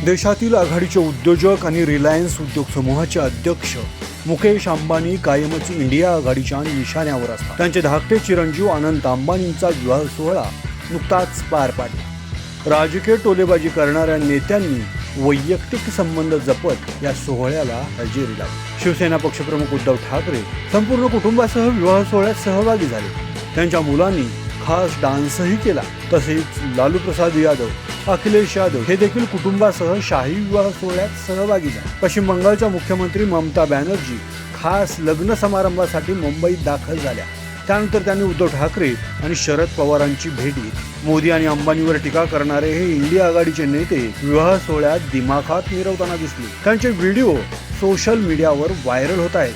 देशातील आघाडीचे उद्योजक आणि रिलायन्स उद्योग समूहाचे अध्यक्ष मुकेश अंबानी कायमच इंडिया आघाडीच्या निशाण्यावर असतात. त्यांचे धाकटे चिरंजीव अनंत अंबानींचा विवाह सोहळा नुकताच पार पडला. राजकीय टोलेबाजी करणाऱ्या नेत्यांनी वैयक्तिक संबंध जपत या सोहळ्याला हजेरी लावली. शिवसेना पक्षप्रमुख उद्धव ठाकरे संपूर्ण कुटुंबासह विवाह सोहळ्यात सहभागी झाले. त्यांच्या मुलांनी खास डान्सही केला. तसेच लालू प्रसाद यादव, अखिलेश यादव हे देखील कुटुंबासह शाही विवाह सोहळ्यात सहभागी झाले. पश्चिम बंगालच्या मुख्यमंत्री ममता बॅनर्जी खास लग्न समारंभासाठी मुंबईत दाखल झाल्या. त्यानंतर त्यांनी उद्धव ठाकरे आणि शरद पवारांची भेट घेतली. मोदी आणि अंबानीवर टीका करणारे हे इंडिया आघाडीचे नेते विवाह सोहळ्यात दिमाखात मिरवताना दिसले. त्यांचे व्हिडिओ सोशल मीडियावर व्हायरल होत आहेत.